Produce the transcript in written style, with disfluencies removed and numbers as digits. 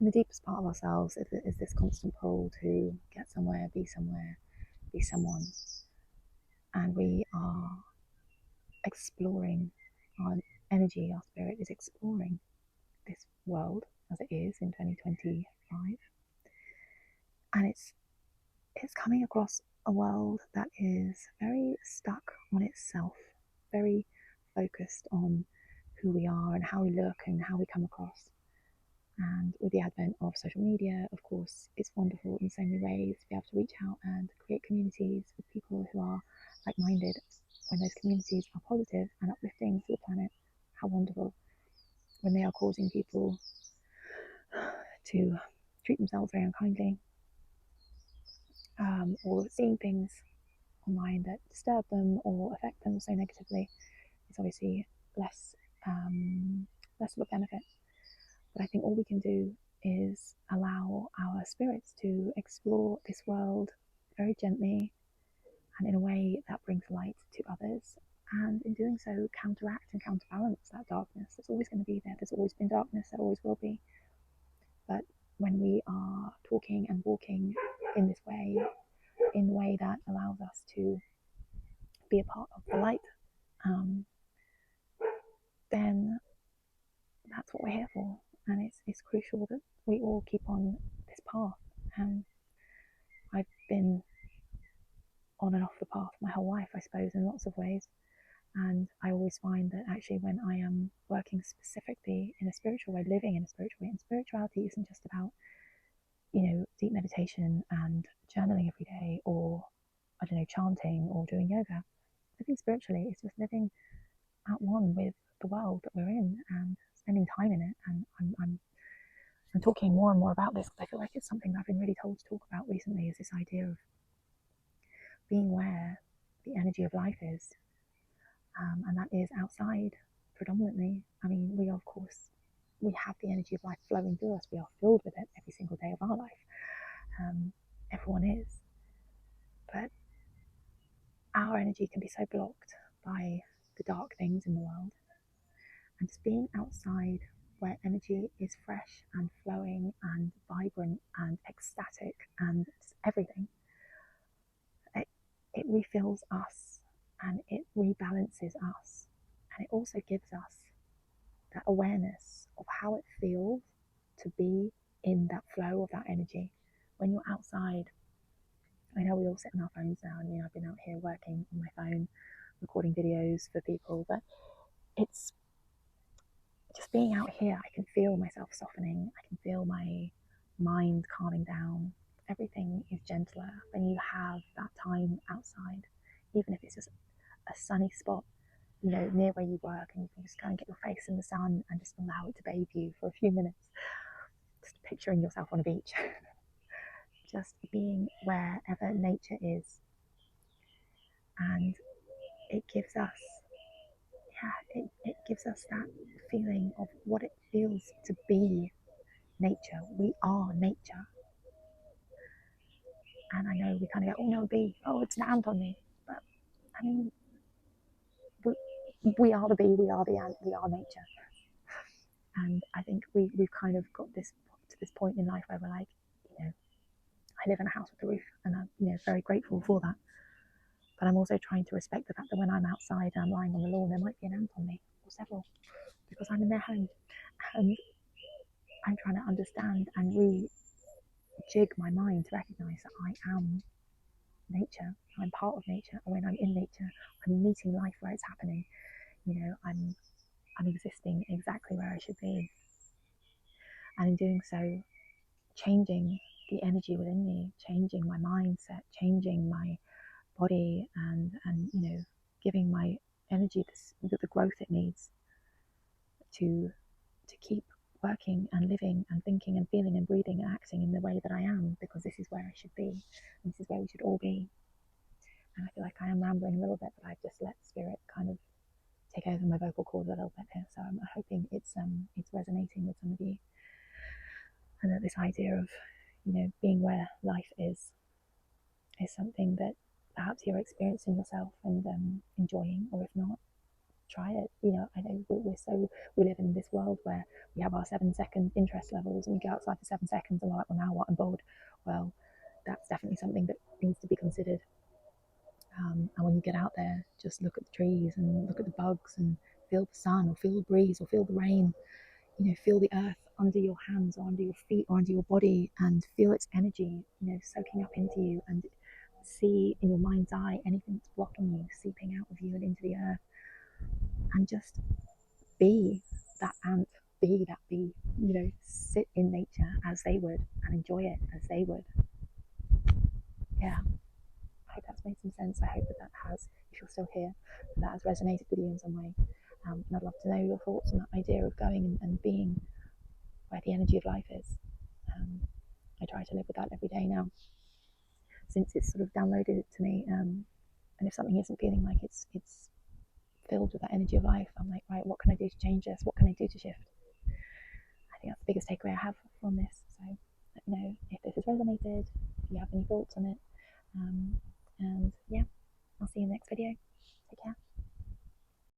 in the deepest part of ourselves is this constant pull to get somewhere, be someone. And we are exploring, our energy, our spirit is exploring this world as it is in 2025. And it's coming across a world that is very stuck on itself, very focused on who we are and how we look and how we come across. And with the advent of social media, of course, it's wonderful in so many ways to be able to reach out and create communities with people who are like-minded. When those communities are positive and uplifting to the planet, how wonderful. When they are causing people to treat themselves very unkindly, or seeing things online that disturb them or affect them so negatively, it's obviously less less of a benefit. But I think all we can do is allow our spirits to explore this world very gently and in a way that brings light to others, and in doing so counteract and counterbalance that darkness that's always going to be there. There's always been darkness, there always will be. But when we are talking and walking in this way, in a way that allows us to be a part of the light, then that's what we're here for. And it's crucial that we all keep on this path. And I've been on and off the path my whole life, I suppose, in lots of ways. And I always find that actually when I am working specifically in a spiritual way, living in a spiritual way, and spirituality isn't just about, deep meditation and journaling every day, or, I don't know, chanting or doing yoga. Living spiritually is just living at one with the world that we're in and spending time in it. And I'm talking more and more about this because I feel like it's something that I've been really told to talk about recently, is this idea of being where the energy of life is. And that is outside predominantly. I mean, we of course, we have the energy of life flowing through us. We are filled with it every single day of our life. Everyone is. But our energy can be so blocked by the dark things in the world. And just being outside where energy is fresh and flowing and vibrant and ecstatic and everything, it refills us and it rebalances us. And it also gives us that awareness of how it feels to be in that flow of that energy. When you're outside, I know we all sit on our phones now. I mean, I've been out here working on my phone, recording videos for people, but it's just being out here. I can feel myself softening. I can feel my mind calming down. Everything is gentler when you have that time outside, even if it's just a sunny spot, near where you work, and you can just kind of get your face in the sun and just allow it to bathe you for a few minutes. Just picturing yourself on a beach. Just being wherever nature is. And it gives us, it gives us that feeling of what it feels to be nature. We are nature. And I know we kind of go, oh no, bee, oh, it's an ant on me. But I mean, we are the bee, we are the ant, we are nature. And I think we've kind of got this to this point in life where we're like, I live in a house with a roof, and I'm very grateful for that. But I'm also trying to respect the fact that when I'm outside and I'm lying on the lawn, there might be an ant on me, or several, because I'm in their home. And I'm trying to understand and re-jig my mind to recognise that I am nature. I'm part of nature. And when I'm in nature, I'm meeting life where it's happening. I'm existing exactly where I should be. And in doing so, changing the energy within me, changing my mindset, changing my body, and giving my energy the growth it needs to keep working and living and thinking and feeling and breathing and acting in the way that I am, because this is where I should be, and this is where we should all be. And I feel like I am rambling a little bit, but I've just let spirit kind of take over my vocal cords a little bit here, so I'm hoping it's resonating with some of you, and that this idea of being where life is something that perhaps you're experiencing yourself and enjoying, or if not, try it. You know, I know we live in this world where we have our 7 second interest levels, and we go outside for 7 seconds and we're like, well, now what? I'm bored. Well, that's definitely something that needs to be considered. And when you get out there, just look at the trees and look at the bugs and feel the sun or feel the breeze or feel the rain. You know, feel the earth under your hands or under your feet or under your body, and feel its energy, you know, soaking up into you, and see in your mind's eye anything that's blocking you seeping out of you and into the earth, and just be that ant, be that bee, you know, sit in nature as they would and enjoy it as they would. Yeah, I hope that's made some sense. I hope that has, if you're still here, that has resonated with you in some way. And I'd love to know your thoughts on that idea of going and being where the energy of life is. I try to live with that every day now, since it's sort of downloaded it to me. And if something isn't feeling like it's filled with that energy of life, I'm like, right, what can I do to change this? What can I do to shift? I think that's the biggest takeaway I have from this. So let me know if this has resonated, if you have any thoughts on it. And yeah, I'll see you in the next video. Take care.